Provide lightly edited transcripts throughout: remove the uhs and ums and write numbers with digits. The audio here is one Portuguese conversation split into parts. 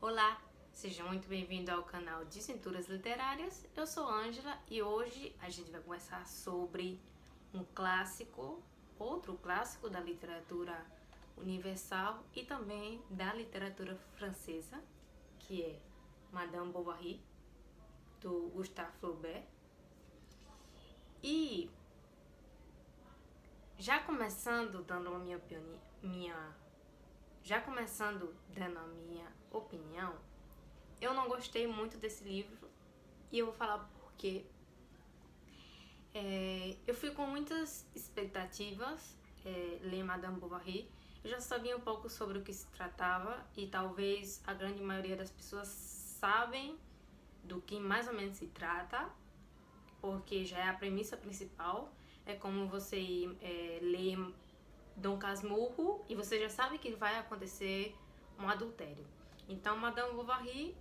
Olá, seja muito bem-vindo ao canal Desventuras Literárias. Eu sou Ângela e hoje a gente vai conversar sobre um clássico, outro clássico da literatura universal e também da literatura francesa, que é Madame Bovary, do Gustave Flaubert. E já começando dando a minha opinião, eu não gostei muito desse livro e eu vou falar porque eu fui com muitas expectativas ler Madame Bovary. Eu já sabia um pouco sobre o que se tratava e talvez a grande maioria das pessoas sabem do que mais ou menos se trata, porque já é a premissa principal. É como você ler Dom Casmurro e você já sabe que vai acontecer um adultério. Então, Madame Bovary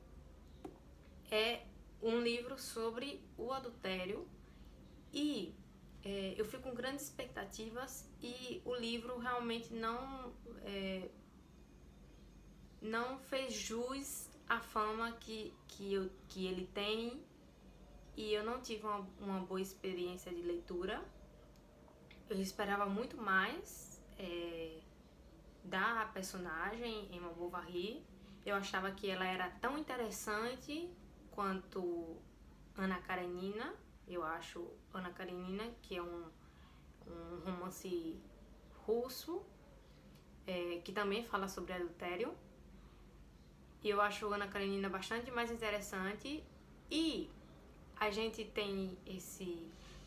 é um livro sobre o adultério e eu fui com grandes expectativas e o livro realmente não fez jus à fama que ele tem e eu não tive uma boa experiência de leitura. Eu esperava muito mais da personagem Emma Bovary. Eu achava que ela era tão interessante quanto Anna Karenina. Eu acho Anna Karenina, que é um romance russo, que também fala sobre adultério. E eu acho Anna Karenina bastante mais interessante. E a gente tem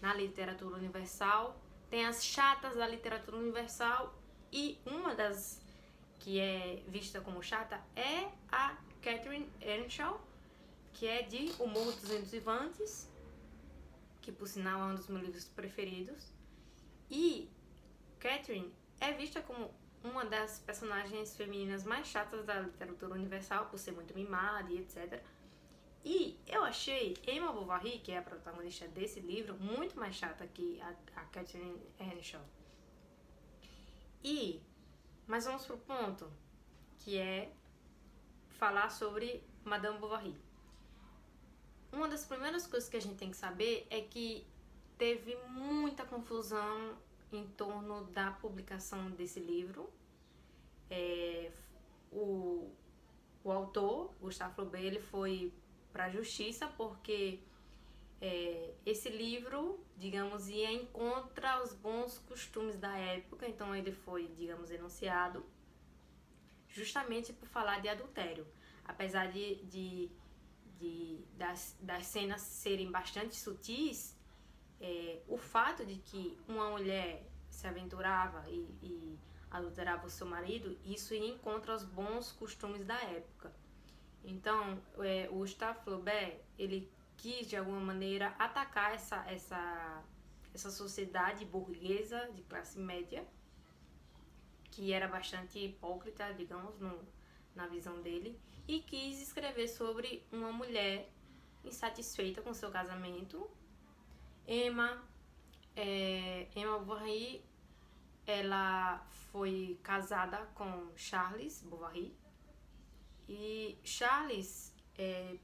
na literatura universal, tem as chatas da literatura universal, e uma das que é vista como chata é a Catherine Earnshaw, que é de O Morro dos Ventos Vivantes, que por sinal é um dos meus livros preferidos. E Catherine é vista como uma das personagens femininas mais chatas da literatura universal, por ser muito mimada e etc. E eu achei Emma Bovary, que é a protagonista desse livro, muito mais chata que a Catherine Earnshaw. Mas vamos pro ponto, que é falar sobre Madame Bovary. Uma das primeiras coisas que a gente tem que saber é que teve muita confusão em torno da publicação desse livro. O autor, Gustave Flaubert, ele foi para a justiça porque esse livro, digamos, ia em contra aos bons costumes da época. Então ele foi, digamos, denunciado justamente por falar de adultério. Apesar das cenas serem bastante sutis, o fato de que uma mulher se aventurava e adulterava o seu marido, isso ia em contra aos bons costumes da época. Então, o Gustave Flaubert, ele quis de alguma maneira atacar essa sociedade burguesa de classe média, que era bastante hipócrita, digamos, na visão dele, e quis escrever sobre uma mulher insatisfeita com seu casamento. Emma Bovary, ela foi casada com Charles Bovary. E Charles,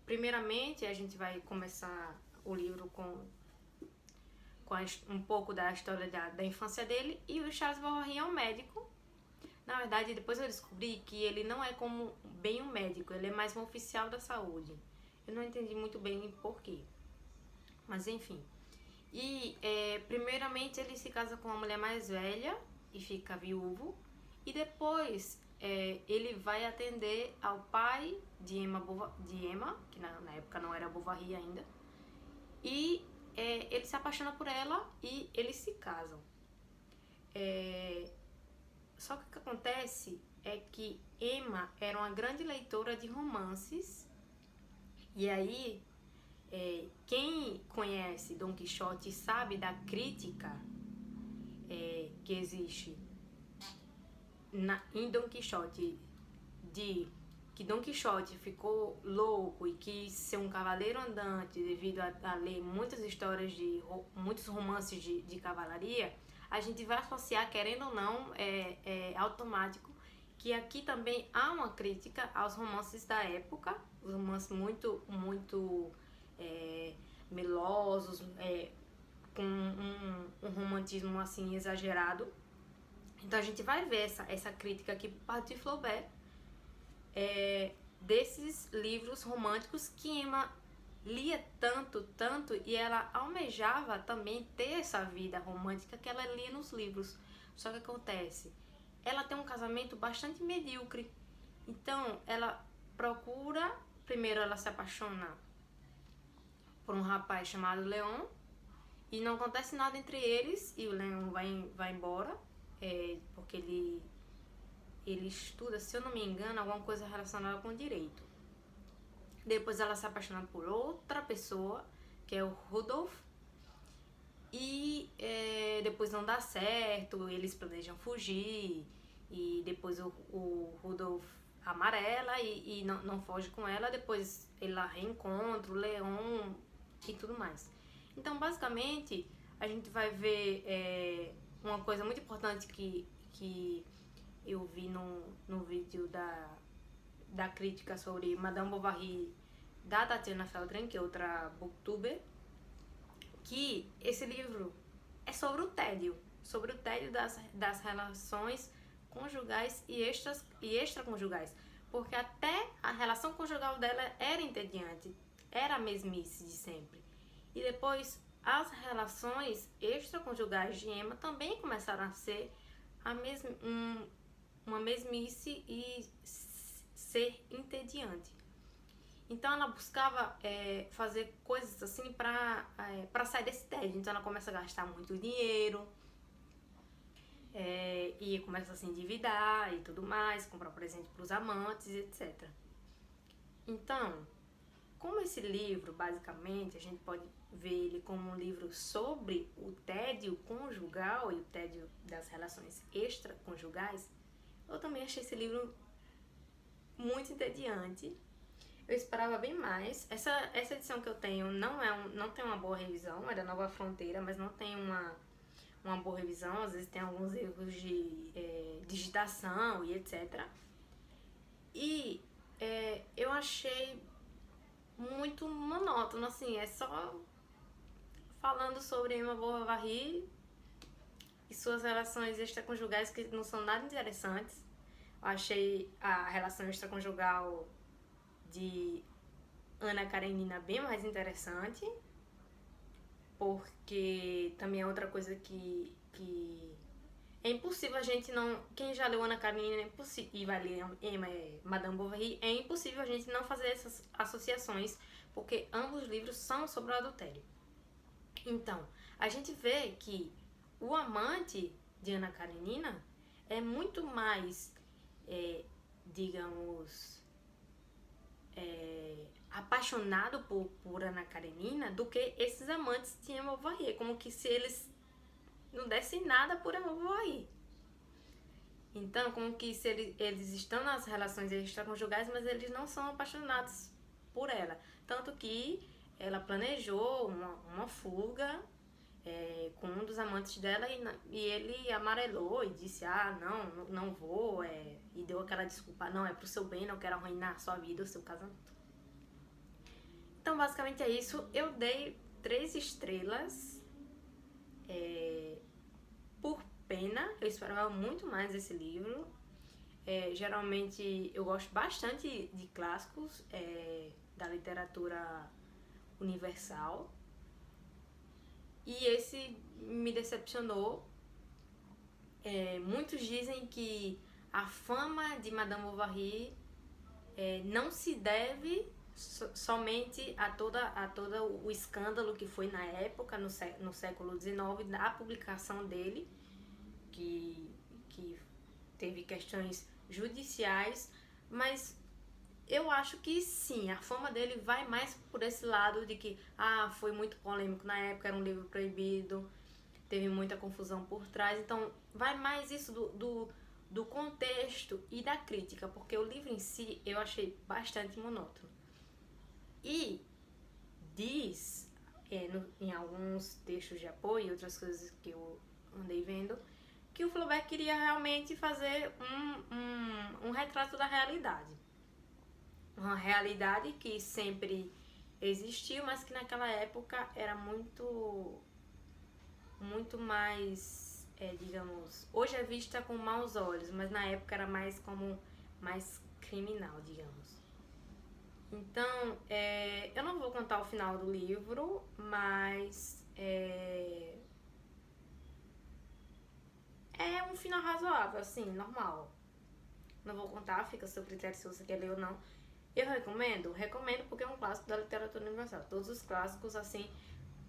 primeiramente, a gente vai começar o livro com um pouco da história da infância dele. E o Charles Bovary é um médico. Na verdade, depois eu descobri que ele não é como bem um médico, ele é mais um oficial da saúde. Eu não entendi muito bem por quê, mas enfim. E primeiramente ele se casa com uma mulher mais velha e fica viúvo. E depois ele vai atender ao pai de Emma, que na época não era Bovary ainda. E ele se apaixona por ela e eles se casam. Só que o que acontece é que Emma era uma grande leitora de romances. E aí, quem conhece Dom Quixote sabe da crítica que existe em Dom Quixote, de que Dom Quixote ficou louco e quis ser um cavaleiro andante devido a ler muitas histórias muitos romances de cavalaria. A gente vai associar, querendo ou não, automático, que aqui também há uma crítica aos romances da época, os romances muito melosos, com um romantismo assim exagerado. Então a gente vai ver essa crítica aqui por parte de Flaubert, desses livros românticos que Emma lia tanto, e ela almejava também ter essa vida romântica que ela lia nos livros. Só que acontece, ela tem um casamento bastante medíocre. Então ela procura, primeiro ela se apaixona por um rapaz chamado Leon, e não acontece nada entre eles, e o Leon vai embora, porque ele estuda, se eu não me engano, alguma coisa relacionada com direito. Depois ela se apaixona por outra pessoa, que é o Rudolf, e depois não dá certo, eles planejam fugir, e depois o Rudolf amarela e não foge com ela, depois ela reencontra o Leon e tudo mais. Então, basicamente, a gente vai ver uma coisa muito importante que eu vi no vídeo da crítica sobre Madame Bovary da Tatiana Feldren, que é outra booktuber, que esse livro é sobre o tédio das relações conjugais e extraconjugais, porque até a relação conjugal dela era entediante, era a mesmice de sempre. E depois as relações extraconjugais de Emma também começaram a ser uma mesmice e ser entediante. Então ela buscava fazer coisas assim para sair desse tédio. Então ela começa a gastar muito dinheiro, e começa a se endividar e tudo mais, comprar presente para os amantes, etc. Então, como esse livro, basicamente, a gente pode ver ele como um livro sobre o tédio conjugal e o tédio das relações extraconjugais, eu também achei esse livro muito entediante. Eu esperava bem mais. Essa edição que eu tenho não tem uma boa revisão, é da Nova Fronteira, mas não tem uma boa revisão. Às vezes tem alguns erros de digitação e etc. E eu achei muito monótono, assim, é só falando sobre Emma Bovary e suas relações extraconjugais que não são nada interessantes. Eu achei a relação extraconjugal de Ana Karenina bem mais interessante, porque também é outra coisa que é impossível a gente não... Quem já leu Ana Karenina e vai ler Madame Bovary, é impossível a gente não fazer essas associações, porque ambos os livros são sobre o adultério. Então, a gente vê que o amante de Ana Karenina é muito mais, digamos, apaixonado por Ana Karenina do que esses amantes de Emma Bovary. É como que se eles não dessem nada por Emma Bovary. Então, como que se eles estão nas relações extraconjugais, mas eles não são apaixonados por ela. Tanto que ela planejou uma fuga com um dos amantes dela, e ele amarelou e disse, não vou, e deu aquela desculpa, não, é pro seu bem, não quero arruinar a sua vida, o seu casamento. Então, basicamente é isso. Eu dei 3 estrelas, por pena. Eu esperava muito mais desse livro. Geralmente eu gosto bastante de clássicos da literatura universal, e esse me decepcionou. Muitos dizem que a fama de Madame Bovary não se deve somente a todo o escândalo que foi na época, no século XIX, da publicação dele, que teve questões judiciais, mas eu acho que sim, a fama dele vai mais por esse lado de que foi muito polêmico na época, era um livro proibido, teve muita confusão por trás. Então vai mais isso do contexto e da crítica, porque o livro em si eu achei bastante monótono. E diz em alguns textos de apoio e outras coisas que eu andei vendo, que o Flaubert queria realmente fazer um retrato da realidade. Uma realidade que sempre existiu, mas que naquela época era muito mais, digamos, hoje é vista com maus olhos, mas na época era mais como mais criminal, digamos. Então, eu não vou contar o final do livro, mas é um final razoável, assim, normal. Não vou contar, fica a seu critério se você quer ler ou não. Eu recomendo? Recomendo porque é um clássico da literatura universal. Todos os clássicos, assim,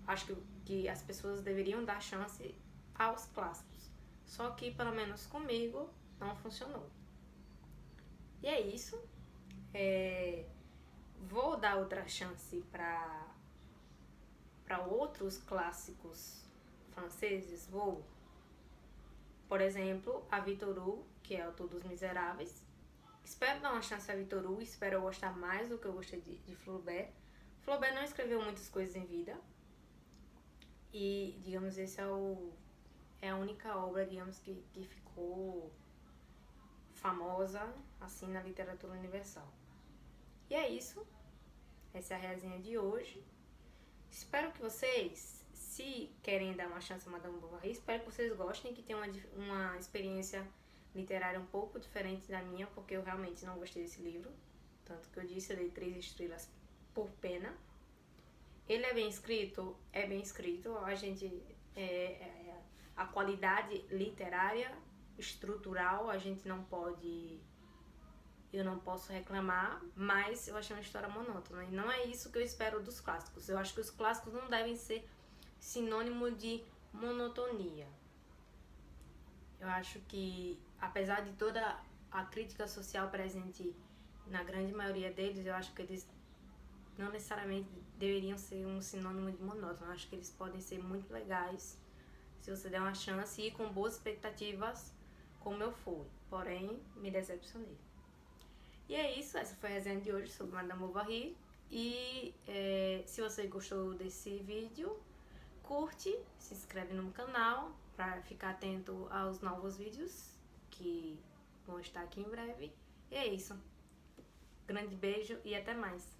acho que as pessoas deveriam dar chance aos clássicos. Só que, pelo menos comigo, não funcionou. E é isso. Vou dar outra chance para outros clássicos franceses. Vou, por exemplo, a Victor Hugo, que é autor dos Miseráveis. Espero dar uma chance a Victor Hugo, espero eu gostar mais do que eu gostei de Flaubert. Flaubert não escreveu muitas coisas em vida. E, digamos, esse é a única obra, digamos, que ficou famosa, assim, na literatura universal. E é isso. Essa é a resenha de hoje. Espero que vocês, se querem dar uma chance a Madame Bovary, espero que vocês gostem, que tenham uma experiência literária um pouco diferente da minha, porque eu realmente não gostei desse livro. Tanto que eu disse, eu dei 3 estrelas por pena. Ele é bem escrito? É bem escrito. A gente... a qualidade literária, estrutural, a gente não pode... Eu não posso reclamar, mas eu achei uma história monótona. E não é isso que eu espero dos clássicos. Eu acho que os clássicos não devem ser sinônimo de monotonia. Eu acho que, apesar de toda a crítica social presente na grande maioria deles, eu acho que eles não necessariamente deveriam ser um sinônimo de monótono. Eu acho que eles podem ser muito legais se você der uma chance e ir com boas expectativas, como eu fui. Porém, me decepcionei. E é isso, essa foi a resenha de hoje sobre Madame Bovary. E se você gostou desse vídeo, curte, se inscreve no canal para ficar atento aos novos vídeos que vão estar aqui em breve. E é isso. Grande beijo e até mais.